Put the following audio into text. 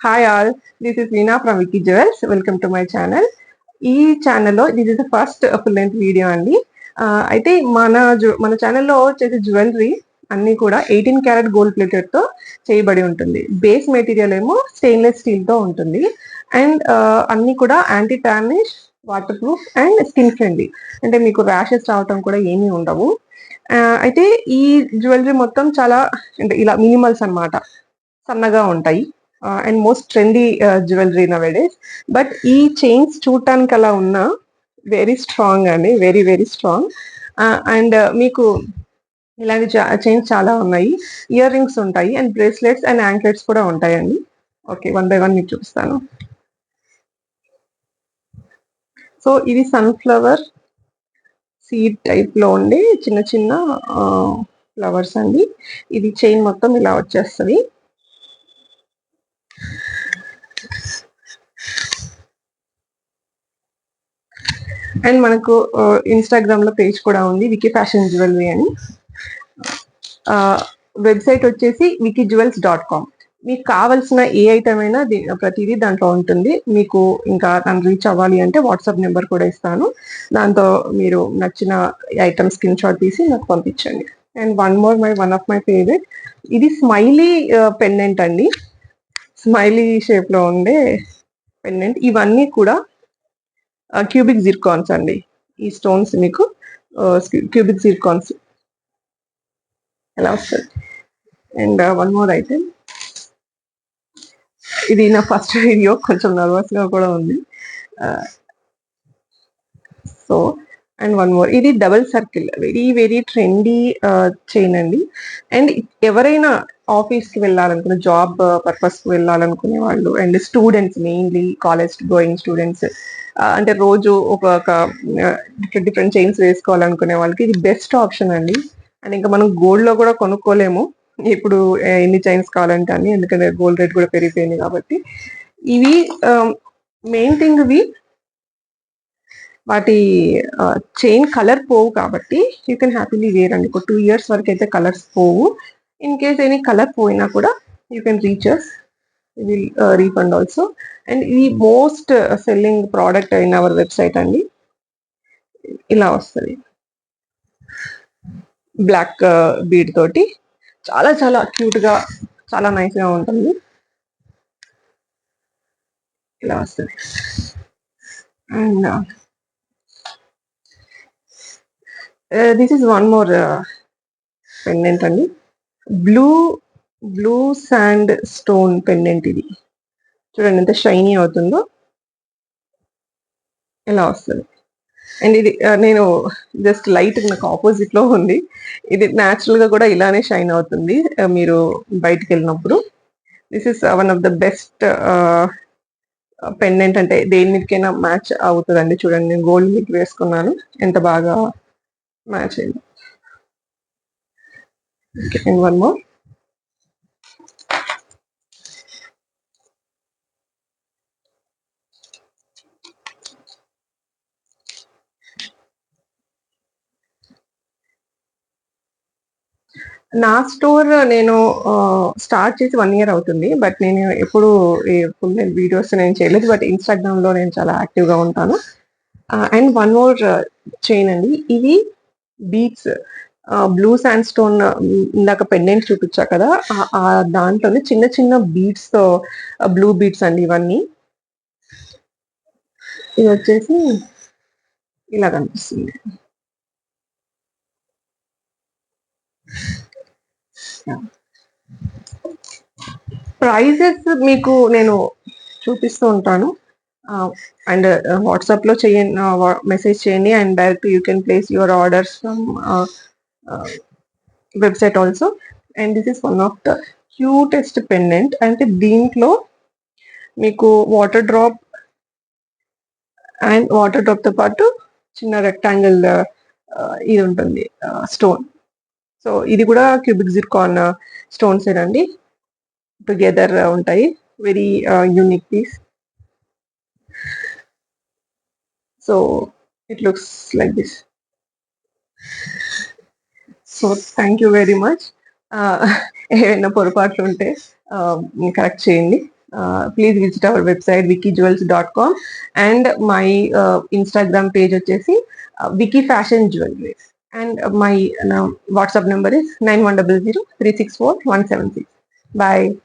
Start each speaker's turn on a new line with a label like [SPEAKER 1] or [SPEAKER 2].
[SPEAKER 1] Hi all, this is Veena from Vicky Jewels. Welcome to my channel. ఈ ఛానల్లో this is the first full length video అండి. అయితే మన ఛానల్లో వచ్చేసి జ్యువెలరీ అన్ని కూడా 18 క్యారెట్ గోల్డ్ ప్లేటెడ్ తో చేయబడి ఉంటుంది. బేస్ మెటీరియల్ ఏమో స్టెయిన్లెస్ స్టీల్ తో ఉంటుంది. అండ్ అన్ని కూడా anti tarnish, water proof and skin friendly. అంటే మీకు ర్యాషెస్ రావటం కూడా ఏమీ ఉండవు. అయితే ఈ జ్యువెలరీ మొత్తం చాలా అంటే ఇలా మినిమల్స్ అన్నమాట, సన్నగా ఉంటాయి. And most trendy jewellery nowadays. But ఈ చైన్స్ చూడటానికి అలా ఉన్న వెరీ స్ట్రాంగ్ అండి, వెరీ వెరీ స్ట్రాంగ్. అండ్ మీకు ఇలాంటి చైన్స్ చాలా ఉన్నాయి. ఇయర్ రింగ్స్ ఉంటాయి అండ్ బ్రేస్లెట్స్ అండ్ యాంక్లెట్స్ కూడా ఉంటాయండి. ఓకే, వన్ బై వన్ మీకు చూపిస్తాను. సో ఇది సన్ఫ్లవర్ సీడ్ టైప్ లో ఉండే చిన్న చిన్న ఫ్లవర్స్ అండి. ఇది చైన్ మొత్తం ఇలా వచ్చేస్తుంది. అండ్ మనకు ఇన్స్టాగ్రామ్ లో పేజ్ కూడా ఉంది, వికీ ఫ్యాషన్ జ్యువెలరీ అని. వెబ్సైట్ వచ్చేసి wikiJewels.com. మీకు కావాల్సిన ఏ ఐటమ్ అయినా ప్రతిదీ దాంట్లో ఉంటుంది. మీకు ఇంకా దాన్ని రీచ్ అవ్వాలి అంటే వాట్సాప్ నెంబర్ కూడా ఇస్తాను. దాంతో మీరు నచ్చిన ఐటమ్ స్క్రీన్ షాట్ తీసి నాకు పంపించండి. And one of my favourite, ఇది స్మైలీ పెండెంట్ అండి. స్మైలీ షేప్ లో ఉండే పెండెంట్. ఇవన్నీ కూడా క్యూబిక్ జిర్కాన్స్ అండి. ఈ స్టోన్స్ మీకు క్యూబిక్ జిర్కాన్స్ ఎలా వస్తుంది. అండ్ వన్ మోర్ ఐటమ్, ఇది నా ఫస్ట్ వీడియో, కొంచెం నర్వస్ గా కూడా ఉంది. సో అండ్ వన్ మోర్, ఇది double circle, very very trendy chain అండి. అండ్ ఎవరైనా ఆఫీస్ కి వెళ్ళాలనుకునే, జాబ్ పర్పస్ కి వెళ్ళాలనుకునే వాళ్ళు and students, mainly college going students, అంటే రోజు ఒక డిఫరెంట్ చైన్స్ వేసుకోవాలనుకునే వాళ్ళకి ఇది బెస్ట్ ఆప్షన్ అండి. అండ్ ఇంకా మనం గోల్డ్ లో కూడా కొనుక్కోలేము ఇప్పుడు ఎన్ని చైన్స్ కావాలంటే అన్ని, ఎందుకంటే గోల్డ్ రేట్ కూడా పెరిగిపోయింది కాబట్టి. ఇవి మెయిన్ థింగ్, ఇవి వాటి చైన్ కలర్ పోవు కాబట్టి యూ కెన్ హ్యాపీలీ వేర్ అండి. ఒక 2 years వరకు అయితే కలర్స్ పోవు. ఇన్ కేస్ ఎనీ కలర్ పోయినా కూడా యూ కెన్ రీచర్స్, విల్ రీఫండ్ ఆల్సో. అండ్ ఇది most selling product in our website అండి. ఇలా వస్తుంది, బ్లాక్ బీడ్ తోటి చాలా చాలా క్యూట్ గా, చాలా నైస్ గా ఉంటుంది. ఇలా వస్తుంది. And this is one more pendant అండి. Blue sand stone pendant. ఇది చూడండి ఎంత షైనీ అవుతుందో. ఇలా వస్తుంది. అండ్ ఇది నేను జస్ట్ లైట్ నాకు ఆపోజిట్ లో ఉంది. ఇది న్యాచురల్ గా కూడా ఇలానే షైన్ అవుతుంది మీరు బయటికి వెళ్ళినప్పుడు. This is one of the best pendant, అంటే దేనికైనా మ్యాచ్ అవుతుందండి. చూడండి, నేను గోల్డ్ మీకు వేసుకున్నాను, ఎంత బాగా మ్యాచ్ అయింది. అండ్ వన్ మోర్, నా స్టోర్ నేను స్టార్ట్ చేసి 1 year అవుతుంది. బట్ నేను ఎప్పుడు ఫుల్ వీడియోస్ నేను చేయలేదు. బట్ ఇన్స్టాగ్రామ్ లో నేను చాలా యాక్టివ్ గా ఉంటాను. అండ్ వన్ మోర్ చైన్ అండి. ఇవి బీడ్స్, బ్లూ శాండ్ స్టోన్, ఇందాక పెండెంట్ చూపించా కదా, దాంట్లోనే చిన్న చిన్న బీడ్స్ తో, బ్లూ బీడ్స్ అండి ఇవన్నీ. ఇది వచ్చేసి ఇలా కనిపిస్తుంది. ప్రైజెస్ మీకు నేను చూపిస్తూ ఉంటాను. అండ్ వాట్సాప్ లో చేయండి, మెసేజ్ చేయండి. And direct you can place your orders from website also. And this is one of the cutest pendant. అంటే దీంట్లో మీకు వాటర్ డ్రాప్ తో పాటు చిన్న రెక్టాంగిల్ ఇది ఉంటుంది, స్టోన్. సో ఇది కూడా క్యూబిక్ జిర్కాన్ స్టోన్స్ అండి, టుగెదర్ ఉంటాయి. Very unique piece. So it looks like this. So thank you very much. ఏమైనా పొరపాట్లు ఉంటే కరెక్ట్ చేయండి. Please visit our website wikijewels.com and my Instagram page వచ్చేసి wiki fashion jewelleries and my WhatsApp number is 9100 364 176. Bye.